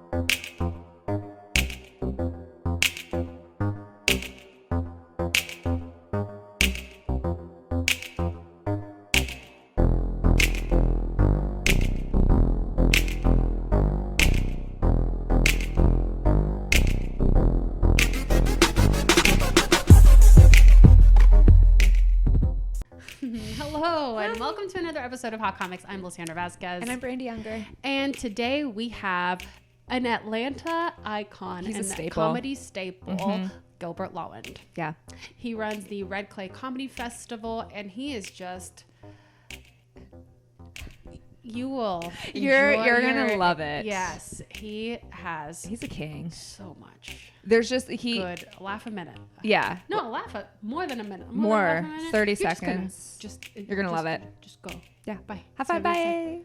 Hello, and welcome to another episode of Hot Comics. I'm Lisandra Vazquez. And I'm Brandi Unger. And today we have an Atlanta icon and a comedy staple, Gilbert Lawand. Yeah. He runs the Red Clay Comedy Festival, and he is just... You will You're going to love it. Yes. He's a king. So much. There's just... Good. Laugh a minute. Yeah. No, laugh more than a minute. More. 30 You're seconds. You're going to love it. Just go. Yeah. Bye. High five. Bye.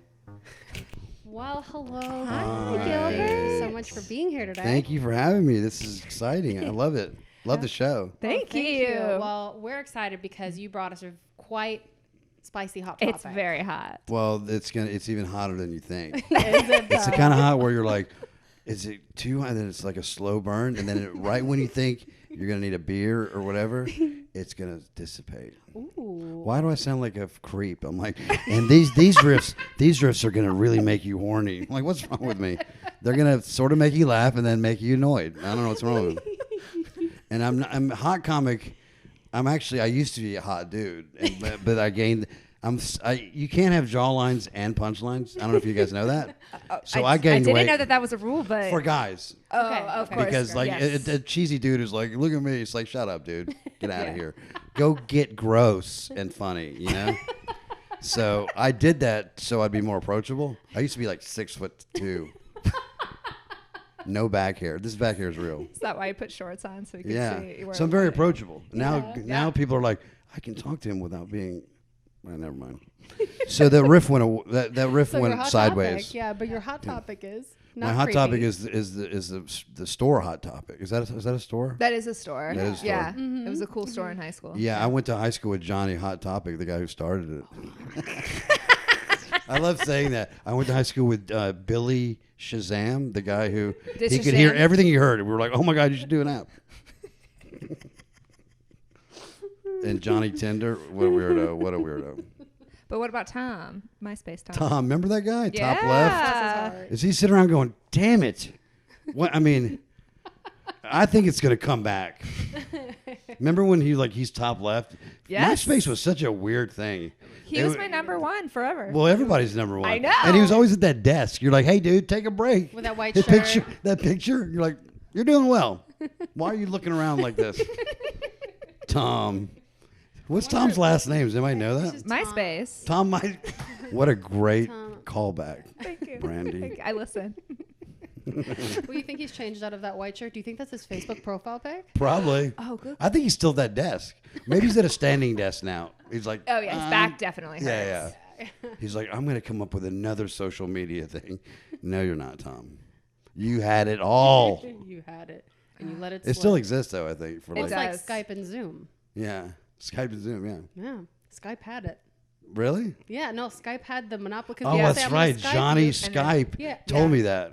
Well, hello. Hi, Gilbert. Thank you so much for being here today. Thank you for having me. This is exciting. I love it. Love the show. Thank you. Well, we're excited because you brought us a quite spicy hot topic. It's very hot. Well, it's even hotter than you think. Is it It's the kind of hot where you're like, is it too hot? And then it's like a slow burn, and then right when you think you're gonna need a beer or whatever, it's gonna dissipate. Ooh. Why do I sound like a creep? I'm like, and these riffs are gonna really make you horny. I'm like, what's wrong with me? They're gonna sort of make you laugh and then make you annoyed. I don't know what's wrong with me. And I'm a hot comic. I used to be a hot dude, but I gained. You can't have jawlines and punchlines. I don't know if you guys know that. So I gained weight. I didn't know that was a rule, but for guys. Okay, of course. Because like a cheesy dude is like, look at me. It's like, shut up, dude. Get out of here. Go get gross and funny. You know. So I did that so I'd be more approachable. I used to be like 6'2". No back hair. This back hair is real. Is that why you put shorts on so you can see? So I'm very approachable. Now people are like, I can talk to him without being. Well, never mind. So that riff went that riff went sideways. Topic, yeah, but your hot topic is not my hot creepy. topic is the store hot topic. Is that a store? That is a store. That is a store. Yeah, it was a cool store in high school. Yeah, I went to high school with Johnny Hot Topic, the guy who started it. I love saying that. I went to high school with Billy Shazam, the guy who he could hear everything he heard. We were like, oh my God, you should do an app. And Johnny Tinder, what a weirdo. But what about Tom? MySpace Tom. Tom, remember that guy? Yeah. Top left? Is he sitting around going, damn it? What? I mean, I think it's going to come back. Remember when he's top left? Yes. MySpace was such a weird thing. He was my number one forever. Well, everybody's number one. I know. And he was always at that desk. You're like, hey, dude, take a break. With that white His shirt. That picture, you're like, you're doing well. Why are you looking around like this? Tom. What's Tom's last name? Does anybody know that? MySpace. Tom. What a great callback. Thank you. Brandi. I listen. Well, you think he's changed out of that white shirt? Do you think that's his Facebook profile pic? Probably. Oh, good. I think he's still at that desk. Maybe he's at a standing desk now. He's like, Oh, yeah. His back definitely hurts. Yeah. He's like, I'm going to come up with another social media thing. No, you're not, Tom. You had it all. You had it, and you let it. It still exists, though, I think. For It's like like Skype and Zoom. Yeah. Skype and Zoom, yeah. Yeah, Skype had it. Really? Yeah, no, Skype had the monopoly. Oh, that's right. Johnny Skype told me that.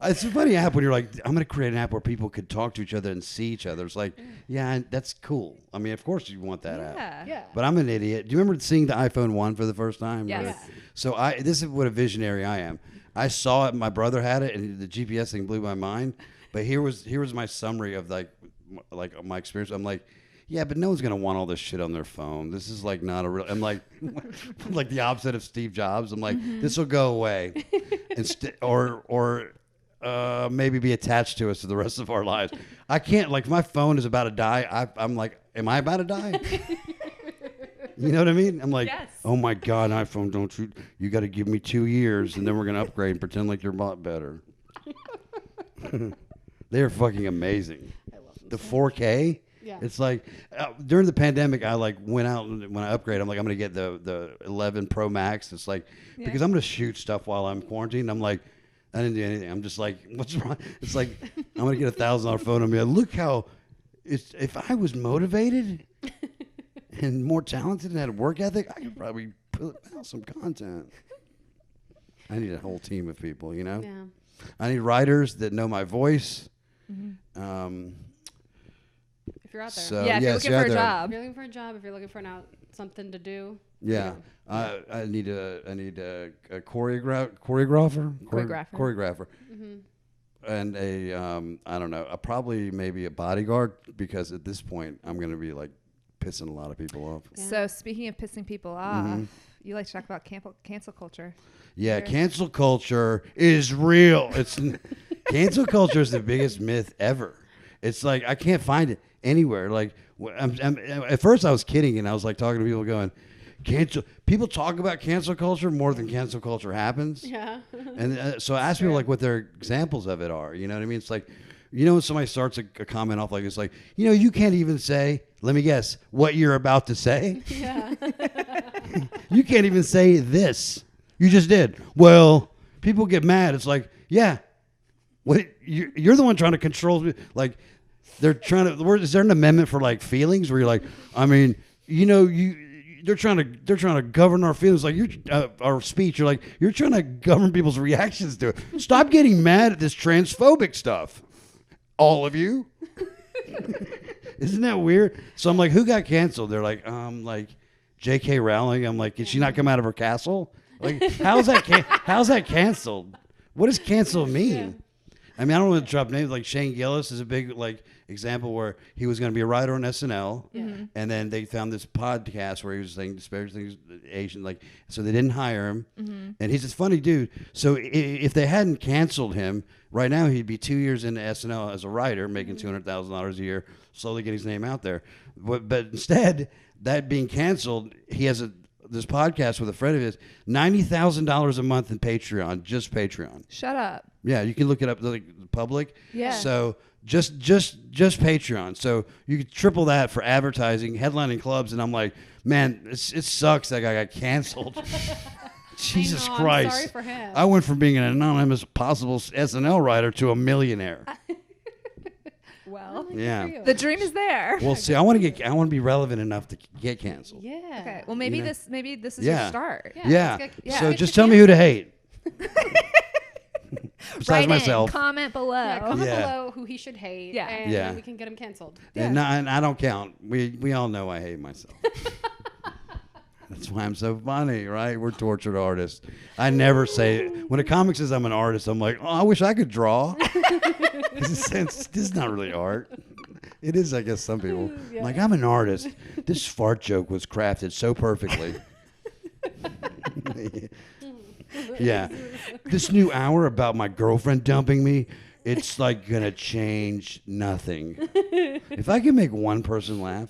It's a funny app when you're like, I'm going to create an app where people could talk to each other and see each other. It's like, yeah, that's cool. I mean, of course you want that app. Yeah. But I'm an idiot. Do you remember seeing the iPhone 1 for the first time? Yes. Yeah. So this is what a visionary I am. I saw it. My brother had it, and the GPS thing blew my mind. But here was my summary of like my experience. I'm like, yeah, but no one's gonna want all this shit on their phone. This is like not a real. I'm like, like the opposite of Steve Jobs. I'm like, this will go away, or maybe be attached to us for the rest of our lives. I can't. Like, my phone is about to die. I'm like, am I about to die? You know what I mean? I'm like, yes. Oh my God, iPhone, don't you? You got to give me 2 years, and then we're gonna upgrade and pretend like you're a lot better. They're fucking amazing. I love them. The 4K. Yeah. It's like during the pandemic, I like went out and when I upgrade, I'm like, I'm gonna get the 11 Pro Max. It's like because I'm gonna shoot stuff while I'm quarantined. I'm like, I didn't do anything. I'm just like, what's wrong? It's like I'm gonna get $1,000 phone and be like, look how if I was motivated and more talented and had a work ethic, I could probably put out some content. I need a whole team of people, you know? Yeah. I need writers that know my voice. If you're out there. So, Yeah, if you're looking for a job. If you're looking for a job, if you're looking for something to do. Yeah. I need a choreographer. And I don't know, probably maybe a bodyguard, because at this point I'm going to be like pissing a lot of people off. Yeah. So speaking of pissing people off, you like to talk about cancel culture. Yeah, cancel culture is real. Cancel culture is the biggest myth ever. It's like I can't find it anywhere. Like at first I was kidding, and I was like talking to people going, people talk about cancel culture more than cancel culture happens. Yeah. And so I ask people like what their examples of it are. You know what I mean? It's like, you know, when somebody starts a comment off like it's like, you know, you can't even say, let me guess, what you're about to say. Yeah. You can't even say this. You just did. Well, people get mad. It's like, yeah, what you're the one trying to control. Like they're trying to. Is there an amendment for like feelings where you're like, I mean, you know, they're trying to govern our feelings, like our speech. You're like, you're trying to govern people's reactions to it. Stop getting mad at this transphobic stuff, all of you. Isn't that weird? So I'm like, who got canceled? They're like J.K. Rowling. I'm like, did she not come out of her castle? Like, how's that canceled? What does cancel mean? Yeah. I mean, I don't want to drop names. Like Shane Gillis is a big example where he was going to be a writer on SNL, and then they found this podcast where he was saying disparaging things, Asian, so they didn't hire him, and he's this funny dude. So if they hadn't canceled him, right now he'd be 2 years into SNL as a writer, making $200,000 a year, slowly getting his name out there. But instead, that being canceled, he has this podcast with a friend of his, $90,000 a month in Patreon, just Patreon. Shut up. Yeah, you can look it up, like public. Yeah. So just Patreon. So you could triple that for advertising, headlining clubs, and I'm like, man, it sucks that guy got canceled. Jesus Christ! I'm sorry for him. I went from being an anonymous possible SNL writer to a millionaire. Well, yeah, the dream is there. Well, see, I want to be relevant enough to get canceled. Yeah. Okay. Well, maybe this is your start. Yeah. So just tell me who to hate. Besides myself. Comment below. Yeah, comment below who he should hate. Yeah. And we can get him canceled. And I don't count. We all know I hate myself. That's why I'm so funny, right? We're tortured artists. I never say, when a comic says I'm an artist, I'm like, oh, I wish I could draw. This is not really art. It is, I guess, some people. Yeah. Like, I'm an artist. This fart joke was crafted so perfectly. Yeah. This new hour about my girlfriend dumping me, it's like going to change nothing. If I can make one person laugh.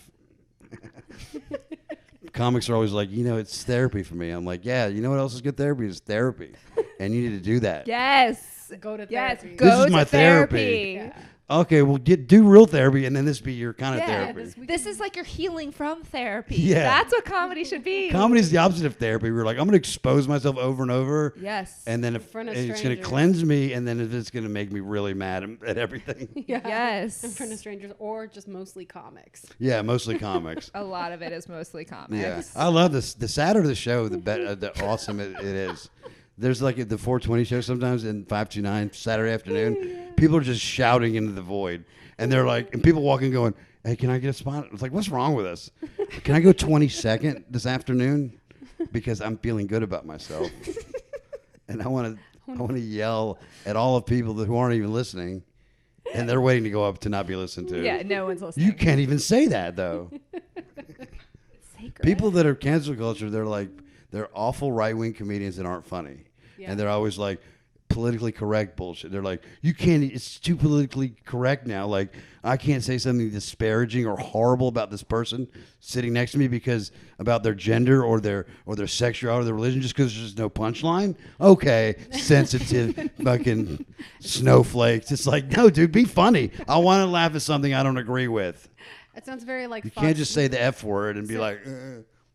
Comics are always like, it's therapy for me. I'm like, yeah, you know what else is good therapy? Is therapy. And you need to do that. Yes. Go to therapy. Yes. This is my therapy. Yeah. Okay, well, do real therapy, and then this be your kind of therapy. This is like you're healing from therapy. Yeah. That's what comedy should be. Comedy is the opposite of therapy. We're like, I'm going to expose myself over and over. Yes. And then it's going to cleanse me, and then it's going to make me really mad at everything. Yeah. Yes. In front of strangers, or just mostly comics. Yeah, mostly comics. A lot of it is mostly comics. Yeah. I love this. The sadder the show, the awesome it is. There's like the 420 show sometimes in 529 Saturday afternoon. People are just shouting into the void. And they're like, and people walking going, hey, can I get a spot? It's like, what's wrong with us? Can I go 22nd this afternoon? Because I'm feeling good about myself. And I want to yell at all of people who aren't even listening. And they're waiting to go up to not be listened to. Yeah, no one's listening. You can't even say that, though. Sacred. People that are cancel culture, they're awful right-wing comedians that aren't funny. Yeah. And they're always like politically correct bullshit. They're like, it's too politically correct now. Like, I can't say something disparaging or horrible about this person sitting next to me because about their gender or their sexuality or their religion just because there's no punchline. Okay, sensitive fucking snowflakes. It's like, no, dude, be funny. I want to laugh at something I don't agree with. It sounds very like you can't just say the F word and be like,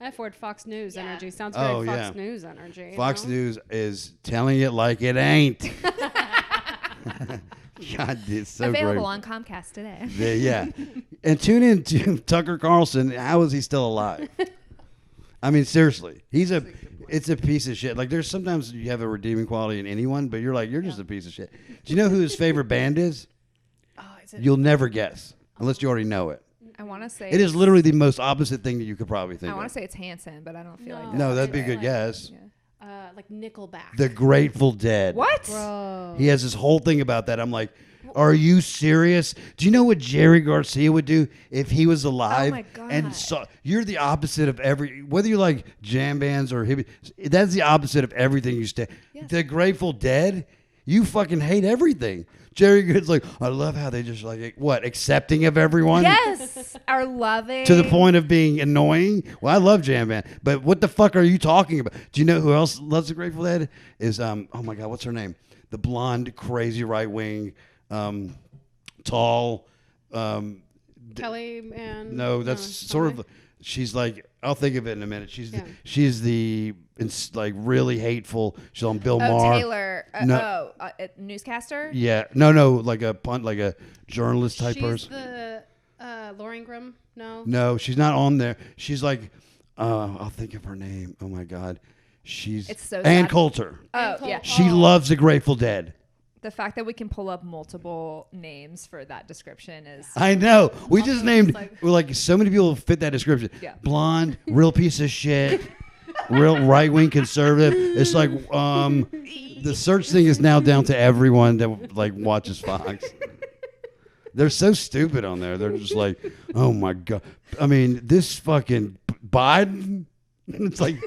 F word, Fox News energy. Sounds very Fox News energy. Fox News is telling it like it ain't. God, it's so available great. on Comcast today. Yeah. And tune in to Tucker Carlson. How is he still alive? I mean, seriously. It's a piece of shit. Like there's sometimes you have a redeeming quality in anyone, but you're like, you're just a piece of shit. Do you know who his favorite band is? Oh, is it? You'll never guess unless you already know it. I want to say it is literally the most opposite thing that you could probably think of. I want to say it's Hanson, but I don't feel like no, that'd be a good guess. Yeah. Like Nickelback. The Grateful Dead. What? Bro. He has this whole thing about that. I'm like, are you serious? Do you know what Jerry Garcia would do if he was alive? Oh my God. And so you're the opposite of whether you like jam bands or hippie, that's the opposite of everything you stand. Yes. The Grateful Dead, you fucking hate everything. Jerry Good's like, I love how they just like, what, accepting of everyone? Yes. Are loving. To the point of being annoying. Well, I love jam band, but what the fuck are you talking about? Do you know who else loves the Grateful Dead? Is, oh my God, what's her name? The blonde, crazy right wing, tall. Kelly and No, that's sort of. She's like, I'll think of it in a minute. She's the it's like really hateful. She's on Bill Maher. Taylor. Newscaster. Yeah, no, like a journalist type person. She's the Laura Ingraham. No, she's not on there. She's like, I'll think of her name. Oh my God, It's so Ann sad. Coulter. Oh yeah. She loves the Grateful Dead. The fact that we can pull up multiple names for that description is. I know. We just named like so many people fit that description. Yeah. Blonde, real piece of shit, real right wing conservative. It's like the search thing is now down to everyone that like watches Fox. They're so stupid on there. They're just like, oh my God. I mean, this fucking Biden. It's like.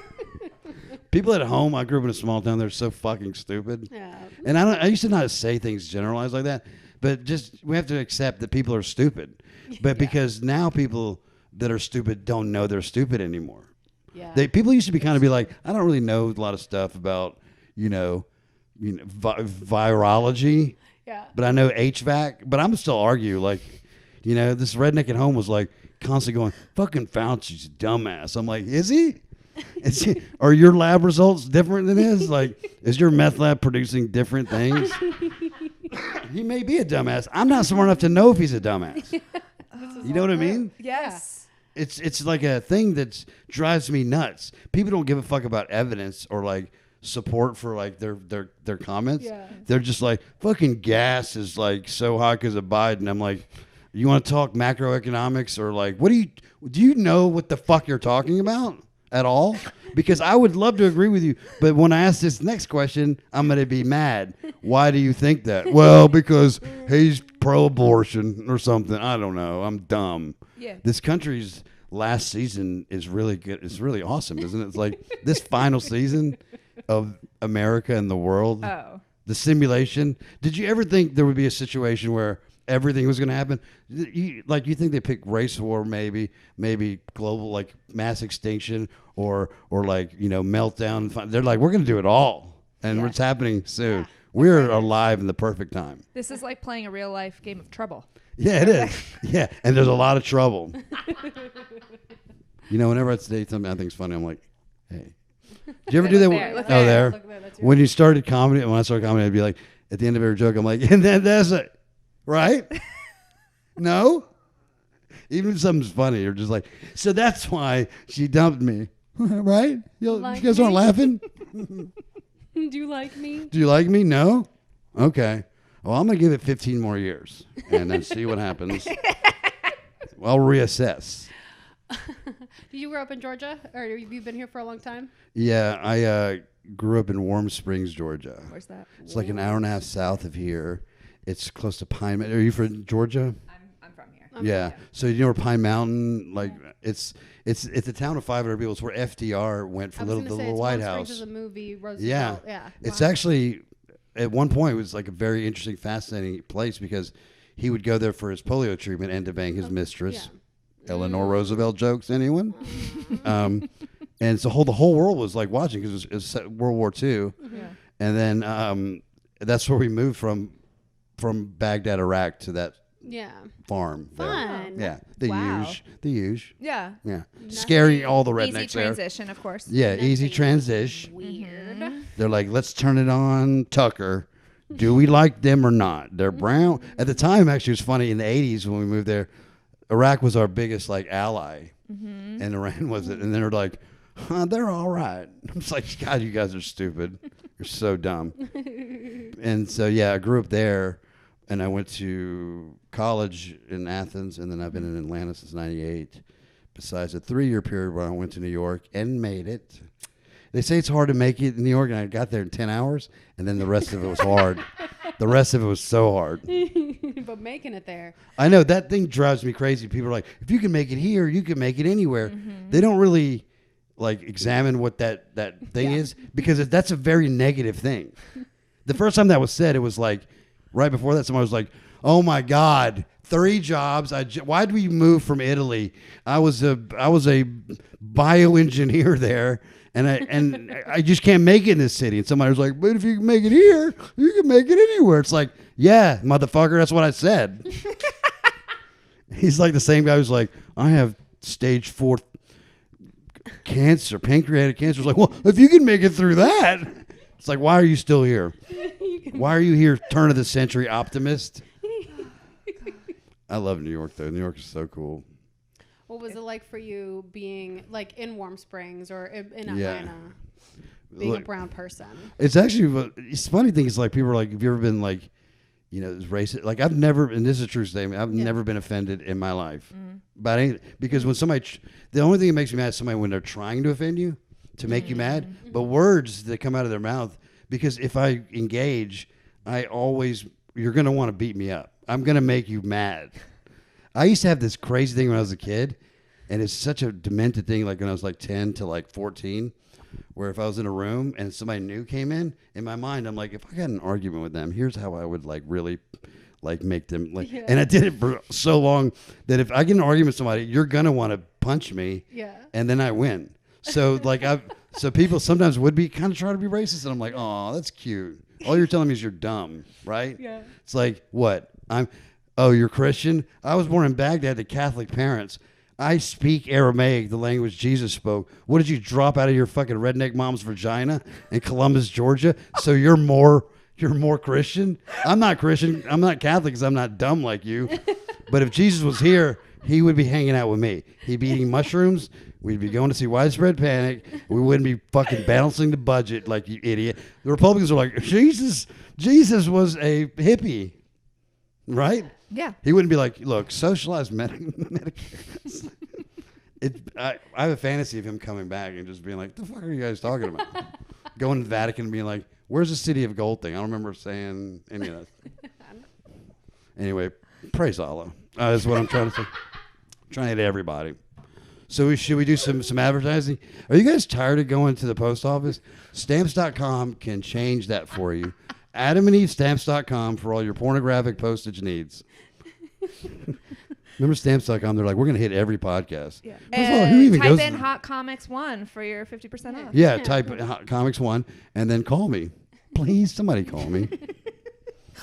People at home, I grew up in a small town. They're so fucking stupid. Yeah. And I used to not say things generalized like that, but just we have to accept that people are stupid. But because now people that are stupid don't know they're stupid anymore. Yeah. People used to be kind of be like, I don't really know a lot of stuff about, virology. Yeah. But I know HVAC. But I'm still argue like, this redneck at home was like constantly going, fucking Fauci's a dumbass. I'm like, is he? Are your lab results different than his? Like, is your meth lab producing different things? He may be a dumbass. I'm not smart enough to know if he's a dumbass. You know what I mean? Yes. It's like a thing that drives me nuts. People don't give a fuck about evidence or like support for like their comments. Yeah. They're just like, fucking gas is like so high because of Biden. I'm like, you want to talk macroeconomics or like, do you know what the fuck you're talking about? At all? Because I would love to agree with you, but when I ask this next question, I'm going to be mad. Why do you think that? Well, because he's pro-abortion or something. I don't know. I'm dumb. Yeah. This country's last season is really good. It's really awesome, isn't it? It's like this final season of America and the world. Oh. The simulation. Did you ever think there would be a situation where everything was going to happen? You think they pick race war, maybe global like mass extinction or like meltdown. They're like, we're going to do it all, and it's happening soon. Yeah. We're alive in the perfect time. This is like playing a real life game of Trouble. Yeah, it is. Yeah, and there's a lot of trouble. Whenever I say something I think's funny, I'm like, hey. Did you ever do that? There. When you started comedy, when I started comedy, I'd be like, at the end of every joke, I'm like, and then that's it. Right? No? Even if something's funny, you're just like, so that's why she dumped me. Right? You guys aren't laughing? Do you like me? Do you like me? No? Okay. Well, I'm going to give it 15 more years and then see what happens. I'll reassess. Did you grow up in Georgia? Or have you been here for a long time? Yeah, I grew up in Warm Springs, Georgia. Where's that? It's like an hour and a half south of here. It's close to Pine Mountain. Are you from Georgia? I'm from here. Yeah. So you know where Pine Mountain, like it's a town of 500 people. It's where FDR went for the little White House. Is a movie. Roosevelt. Yeah. It's actually at one point it was like a very interesting, fascinating place because he would go there for his polio treatment and to bang his mistress. Yeah. Eleanor Roosevelt jokes. Anyone? And so the whole world was like watching because it was World War II. Yeah. And then that's where we moved from Baghdad, Iraq to that farm. Fun. There. Yeah. The huge. Yeah. Yeah. Scary, all the rednecks easy transition, of course. Yeah, easy transition. Weird. They're like, let's turn it on Tucker. Do we like them or not? They're brown. At the time, actually, it was funny. In the 80s when we moved there, Iraq was our biggest like ally. And Iran wasn't. And then they're like, they're all right. I'm just like, God, you guys are stupid. You're so dumb. And so, yeah, I grew up there, and I went to college in Athens, and then I've been in Atlanta since 98, besides a 3-year period where I went to New York and made it. They say it's hard to make it in New York, and I got there in 10 hours, and then the rest of it was hard. The rest of it was so hard. But making it there. I know. That thing drives me crazy. People are like, if you can make it here, you can make it anywhere. They don't really like examine what that thing is, because that's a very negative thing. The first time that was said, it was like right before that, someone was like, oh my God, 3 jobs. Why did we move from Italy? I was a bioengineer there, and I just can't make it in this city. And somebody was like, but if you can make it here, you can make it anywhere. It's like, yeah, motherfucker, that's what I said. He's like the same guy who's like, I have stage 4 cancer, pancreatic cancer. It's like, well, if you can make it through that, it's like, why are you still here? Why are you here, turn of the century optimist? I love New York, though. New York is so cool. What was it like for you being like in Warm Springs or in Atlanta, being a brown person? It's actually, it's funny thing is like people are like, have you ever been like, you know, racist? Like I've never, and this is a true statement, I've never been offended in my life. Because when somebody, the only thing that makes me mad is somebody when they're trying to offend you, to make you mad, but words that come out of their mouth, because if I engage, you're going to want to beat me up. I'm going to make you mad. I used to have this crazy thing when I was a kid, and it's such a demented thing, like when I was like 10 to like 14, where if I was in a room and somebody new came in my mind, I'm like, if I got an argument with them, here's how I would like really like make them like, and I did it for so long that if I get an argument with somebody, you're going to want to punch me, and then I win. So like so people sometimes would be kind of trying to be racist, and I'm like, oh, that's cute. All you're telling me is you're dumb, right? Yeah. It's like, what? You're Christian? I was born in Baghdad to Catholic parents. I speak Aramaic, the language Jesus spoke. What did you drop out of your fucking redneck mom's vagina in Columbus, Georgia? So you're more Christian? I'm not Christian. I'm not Catholic because I'm not dumb like you. But if Jesus was here, he would be hanging out with me. He'd be eating mushrooms. We'd be going to see Widespread Panic. We wouldn't be fucking balancing the budget like you idiot. The Republicans are like, Jesus was a hippie, right? Yeah. He wouldn't be like, look, socialized Medicare. I have a fantasy of him coming back and just being like, the fuck are you guys talking about? Going to the Vatican and being like, where's the city of gold thing? I don't remember saying any of that. Anyway, praise Allah. That's what I'm trying to say. I'm trying to hit everybody. So should we do some advertising? Are you guys tired of going to the post office? Stamps.com can change that for you. AdamandEveStamps.com for all your pornographic postage needs. Remember Stamps.com? They're like, we're going to hit every podcast. Yeah. Who even type goes in Hot Comics 1 for your 50% off. Yeah, type Hot Comics 1 and then call me. Please, somebody call me.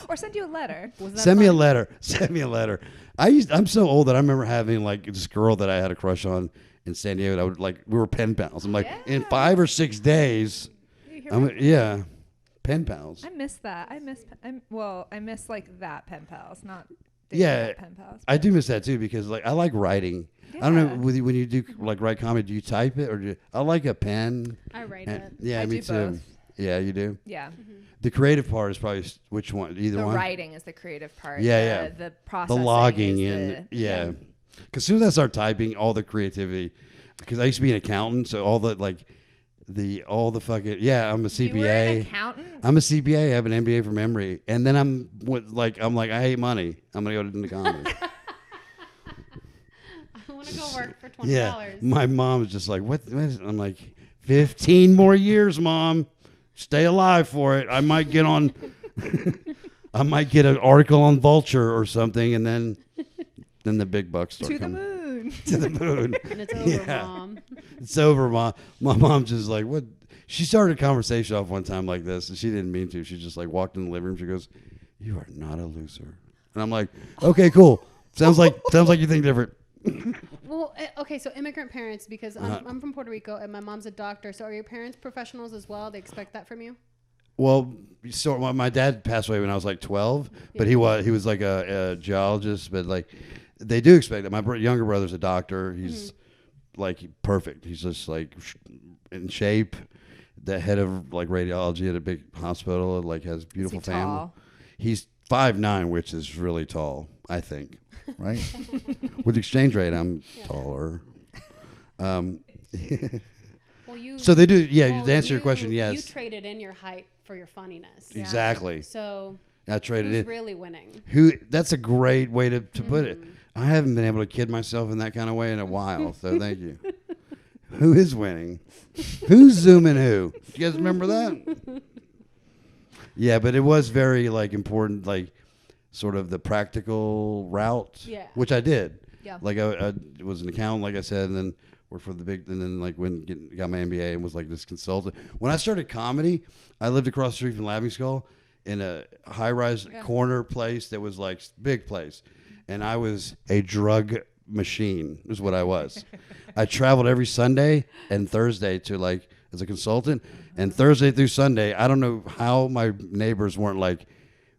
Or send you a letter. Send me a letter. Send me a letter. I'm so old that I remember having like this girl that I had a crush on in San Diego. I would we were pen pals. I'm like, in 5 or 6 days, pen pals. I miss that. I miss like that pen pals, not pen pals. I do miss that too because like I like writing. Yeah. I don't know when you do like write comedy, do you type it or I like a pen. I write it. Yeah, me too. Both. Yeah, you do. Yeah. Mm-hmm. The creative part is probably which one? Either one. The writing is the creative part. Yeah, The processing. The logging in. Yeah. Because as soon as I start typing, all the creativity. Because I used to be an accountant, so all the fucking I'm a CPA. You were an accountant? I'm a CPA. I have an MBA from Emory, and then I'm like I hate money. I'm gonna go into comedy. I want to go work for $20. Yeah. My mom's just like, what is it? I'm like, 15 more years, Mom. Stay alive for it. I might get on. I might get an article on Vulture or something, and then the big bucks start coming. To the moon. To the moon. And it's over, Mom. It's over, Mom. My mom's just like, what? She started a conversation off one time like this, and she didn't mean to. She just like walked in the living room. She goes, "You are not a loser." And I'm like, "Okay, cool. Sounds like you think different." Well, okay, so immigrant parents, because I'm from Puerto Rico and my mom's a doctor. So are your parents professionals as well? They expect that from you? Well, so my dad passed away when I was like 12, but he was like a geologist. But like they do expect that. My younger brother's a doctor. He's like perfect. He's just like in shape. The head of like radiology at a big hospital, like has beautiful family. Tall? He's 5'9", which is really tall, I think. Right? With exchange rate, I'm taller. Well, so they do. Yeah. To answer your question, yes. You traded in your height for your funniness. Exactly. So I traded who's in. really winning? That's a great way to put it. I haven't been able to kid myself in that kind of way in a while. So thank you. Who is winning? Who's zooming who? Do you guys remember that? Yeah, but it was very like important, like sort of the practical route, which I did. Yeah. Like I was an accountant, like I said, and then worked for the big, and then like got my MBA and was like this consultant. When I started comedy, I lived across the street from Laughing Skull in a high-rise corner place that was like big place, and I was a drug machine is what I was. I traveled every Sunday and Thursday to like as a consultant, and Thursday through Sunday, I don't know how my neighbors weren't like,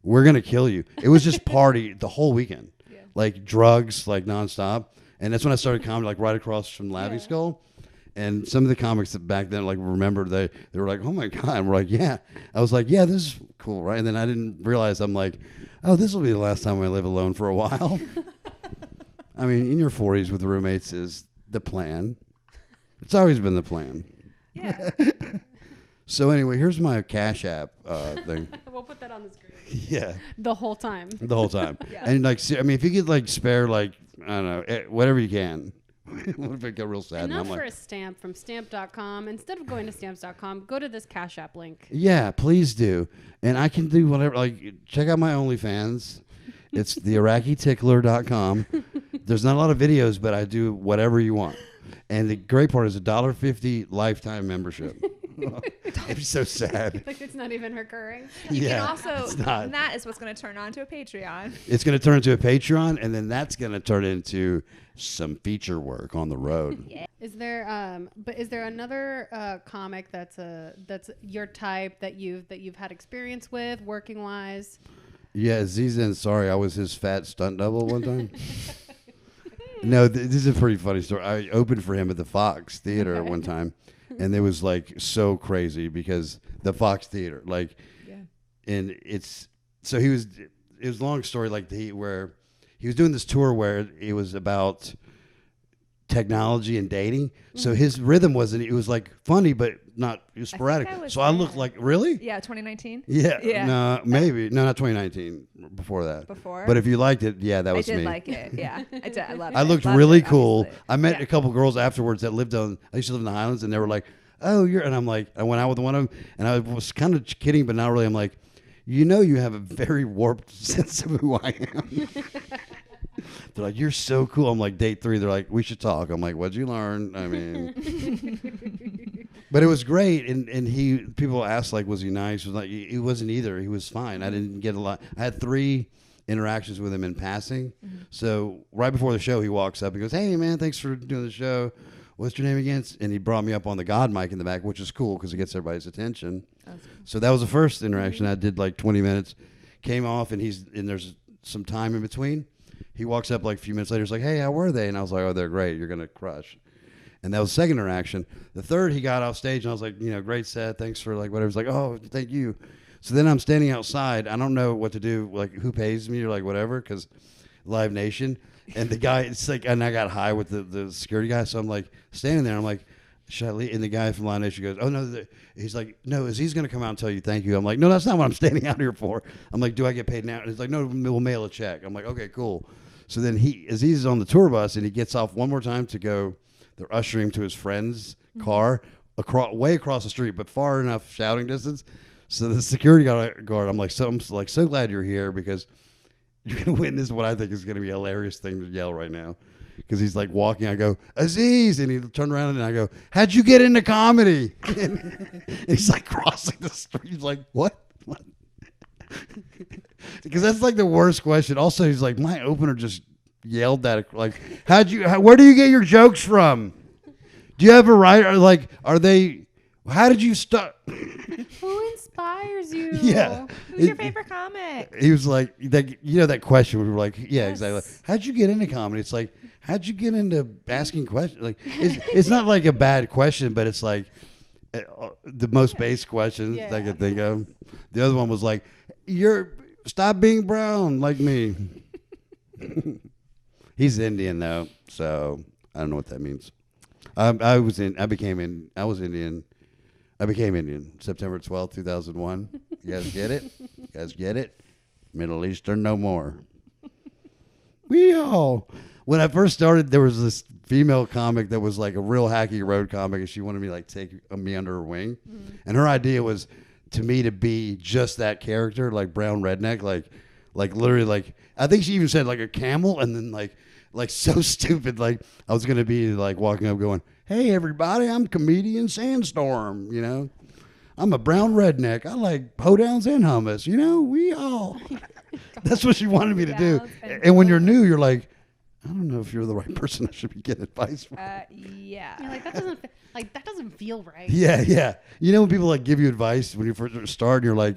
we're going to kill you. It was just party the whole weekend, like drugs, like nonstop. And that's when I started comedy, like right across from Laughing Skull. And some of the comics that back then, like, remember, they were like, oh my God. And we're like, yeah. I was like, yeah, this is cool, right? And then I didn't realize, I'm like, oh, this will be the last time I live alone for a while. I mean, in your 40s with roommates is the plan. It's always been the plan. Yeah. So anyway, here's my Cash App thing. We'll put that on the screen. Yeah. The whole time. The whole time. And like, I mean, if you could like spare like, I don't know, whatever you can. What if it got real sad? Enough and I'm for like, a stamp from stamp.com. Instead of going to stamps.com, go to this Cash App link. yeah, please do. And I can do whatever. Like, check out my OnlyFans. It's theIraqiTickler.com. There's not a lot of videos, but I do whatever you want. And the great part is $1.50 lifetime membership. It'd be so sad. Like it's not even recurring. You can also, it's not. and that is what's going to turn on to a Patreon. It's going to turn into a Patreon, and then that's going to turn into some feature work on the road. Yeah. Is there another comic that's your type that you've had experience with working wise? Yeah, Aziz Ansari, I was his fat stunt double one time. No, this is a pretty funny story. I opened for him at the Fox Theater at one time, and it was like so crazy because the Fox Theater, like, and it was a long story, like where he was doing this tour where it was about technology and dating. So his rhythm it was like funny, but it was sporadic. I looked like, really? Yeah, 2019? Yeah. No, maybe. No, not 2019. Before that. Before? But if you liked it, yeah, that was me. I did like it. Yeah. I did. I loved it. I looked really cool. Obviously. I met a couple girls afterwards that I used to live in the Highlands, and they were like, oh, and I'm like, I went out with one of them, and I was kind of kidding, but not really. I'm like, you have a very warped sense of who I am. They're like, you're so cool. I'm like, date 3. They're like, we should talk. I'm like, what'd you learn? I mean, but it was great. And people asked, like, was he nice? He wasn't either. He was fine. I didn't get a lot. I had 3 interactions with him in passing. Mm-hmm. So right before the show, he walks up and goes, hey, man, thanks for doing the show. What's your name again? And he brought me up on the God mic in the back, which is cool because it gets everybody's attention. Cool. So that was the first interaction. I did like 20 minutes, came off, and there's some time in between. He walks up like a few minutes later. He's like, hey, how were they? And I was like, oh, they're great. You're going to crush. And that was the second interaction. The third, he got off stage, and I was like, great set. Thanks for like whatever. He's like, oh, thank you. So then I'm standing outside. I don't know what to do, like who pays me or like whatever, because Live Nation. And the guy, it's like, and I got high with the security guy. So I'm like standing there. I'm like, should I leave? And the guy from Live Nation goes, oh, no. He's like, no, Aziz going to come out and tell you thank you. I'm like, no, that's not what I'm standing out here for. I'm like, do I get paid now? And he's like, no, we'll mail a check. I'm like, okay, cool. So then Aziz is on the tour bus, and he gets off one more time to go. They're ushering him to his friend's car, way across the street, but far enough shouting distance. So the security guard, I'm so glad you're here because you're going to witness what I think is going to be a hilarious thing to yell right now. Because he's like walking, I go, Aziz, and he turned around and I go, how'd you get into comedy? And he's like crossing the street. He's like, what? Because that's like the worst question. Also, he's like, my opener just yelled that, like, where do you get your jokes from? Do you have a writer? Like, how did you start? Who inspired inspires you? Yeah. Who's your favorite comic? He was like, that question we were like, yeah, Yes. exactly. How'd you get into comedy? It's like, how'd you get into asking questions? Like, it's not like a bad question, but it's like the most basic questions I could think of. The other one was like, stop being brown like me. He's Indian though, so I don't know what that means. I became Indian. I became Indian September 12th, 2001. You guys get it? You guys get it? Middle Eastern no more. When I first started, there was this female comic that was like a real hacky road comic, and she wanted me to like take me under her wing. Mm-hmm. And her idea was to me to be just that character, like brown redneck, like literally like, I think she even said like a camel, and then like so stupid, like I was going to be like walking up going, hey everybody, I'm comedian Sandstorm, you know? I'm a brown redneck. I like hoedowns and hummus, you know? We all. That's what she wanted me to do. And when you're new, you're like, I don't know if you're the right person I should be getting advice from. Yeah. You're like, that doesn't feel right. Yeah. You know when people like give you advice when you first start, and you're like,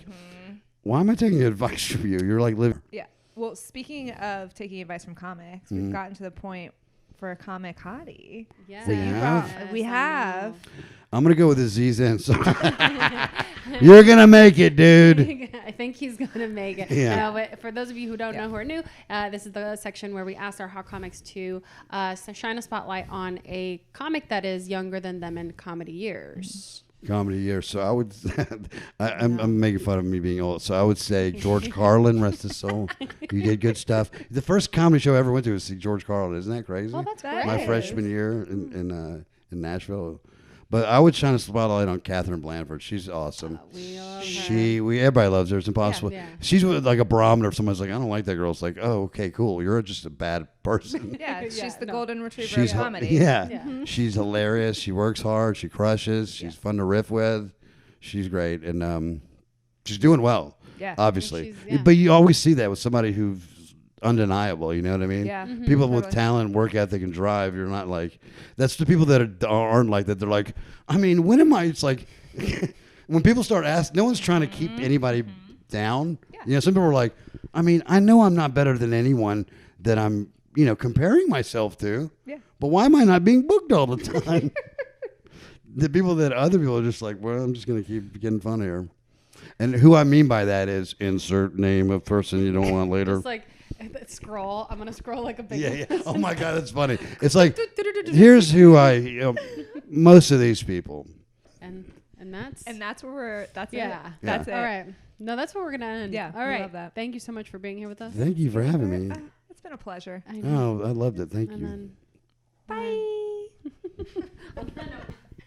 why am I taking advice from you? You're like living. Yeah. Well, speaking of taking advice from comics, we've gotten to the point for a comic hottie. Yeah. So we have. I'm going to go with Aziz Ansari. You're going to make it, dude. I think he's going to make it. Yeah. But for those of you who don't know, who are new, this is the section where we ask our hot comics to shine a spotlight on a comic that is younger than them in comedy years. Comedy year. So I would, I'm making fun of me being old. So I would say George Carlin, rest his soul. He did good stuff. The first comedy show I ever went to was see George Carlin. Isn't that crazy? Oh, that's great. My freshman year in Nashville. But I would shine a spotlight on Katherine Blanford. She's awesome. We love her. Everybody loves her. It's impossible. Yeah. She's like a barometer. If someone's like, I don't like that girl. It's like, oh, okay, cool. You're just a bad person. Yeah, she's the golden retriever of comedy. Yeah. She's hilarious. She works hard. She crushes. She's fun to riff with. She's great. And she's doing well, obviously. But you always see that with somebody who's undeniable, you know what I mean? Yeah. Mm-hmm. People with talent, work ethic, and drive. You're not like, that's the people that aren't like that. They're like, I mean, when am I? It's like when people start asking, no one's trying to keep anybody down. Yeah. You know, some people are like, I mean, I know I'm not better than anyone that I'm, comparing myself to. Yeah. But why am I not being booked all the time? The people that other people are just like, well, I'm just going to keep getting fun here. And who I mean by that is insert name of person you don't want later. It's like, scroll. I'm gonna scroll like a big. Yeah. Oh my God, that's funny. It's like, here's who most of these people. And that's where we're. That's it. That's it. All right. No, that's where we're gonna end. Yeah. All right. Love that. Thank you so much for being here with us. Thank you for having me. It's been a pleasure. I know. Oh, I loved it. Thank you. Then, Bye.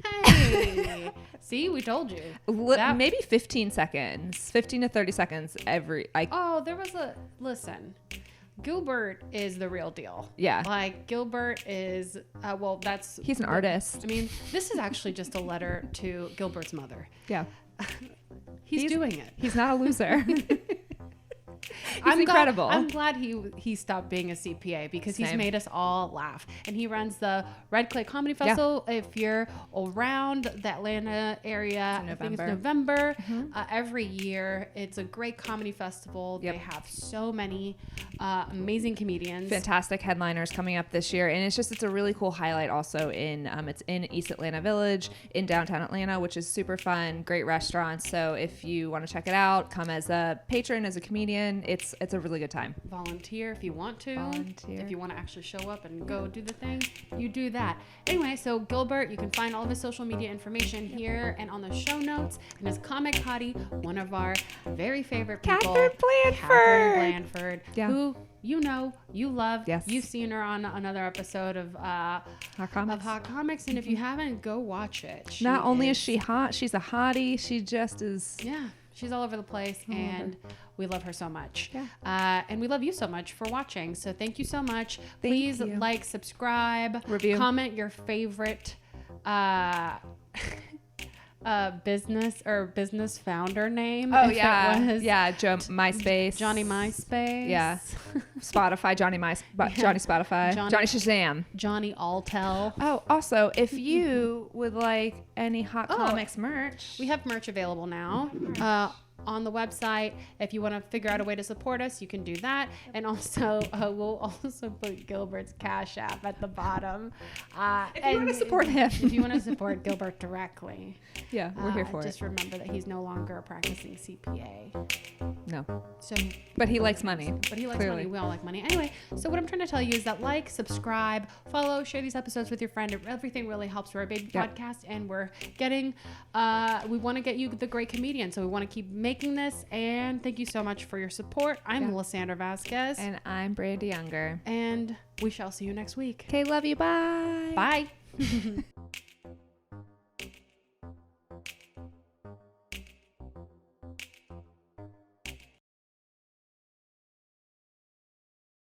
Hey. See, we told you. Maybe 15 seconds, 15 to 30 seconds every. There was listen. Gilbert is the real deal. Yeah. Like Gilbert is, he's an artist. I mean, this is actually just a letter to Gilbert's mother. Yeah. He's doing it. He's not a loser. He's incredible. I'm glad he stopped being a CPA because he's made us all laugh. And he runs the Red Clay Comedy Festival. Yeah. If you're around the Atlanta area, I think it's November. Mm-hmm. Every year, it's a great comedy festival. Yep. They have so many amazing comedians, fantastic headliners coming up this year, and it's a really cool highlight. Also it's in East Atlanta Village in downtown Atlanta, which is super fun. Great restaurants. So if you want to check it out, come as a patron, as a comedian. It's a really good time. Volunteer if you want to. If you want to actually show up and go do the thing, you do that. Anyway, so Gilbert, you can find all of his social media information here and on the show notes. And his comic hottie, one of our very favorite people, Katherine Blanford, who you love. Yes. You've seen her on another episode of Hot Comics. And if you haven't, go watch it. Not only is she hot, she's a hottie. She just is. Yeah. She's all over the place, and we love her so much. Yeah. And we love you so much for watching. So thank you so much. Please like, subscribe, review, comment your favorite business founder name. Oh if yeah, it was MySpace, Johnny MySpace. Yeah, Spotify, Johnny Spotify, Johnny Shazam, Johnny Alltel. Oh, also, if you would like any Hot Comics merch, we have merch available now. On the website. If you want to figure out a way to support us, you can do that. And also, we'll also put Gilbert's Cash App at the bottom. If you want to support him. If you want to support Gilbert directly. Yeah, we're here for just remember that he's no longer a practicing CPA. No. So, but he likes money. But he likes money. We all like money. Anyway, so what I'm trying to tell you is that subscribe, follow, share these episodes with your friend. Everything really helps for our baby podcast. And we're getting, we want to get you the great comedian. So we want to keep making this. And thank you so much for your support. I'm Lisandra Vazquez. And I'm Brandi Unger. And we shall see you next week. Okay, love you. Bye. Bye.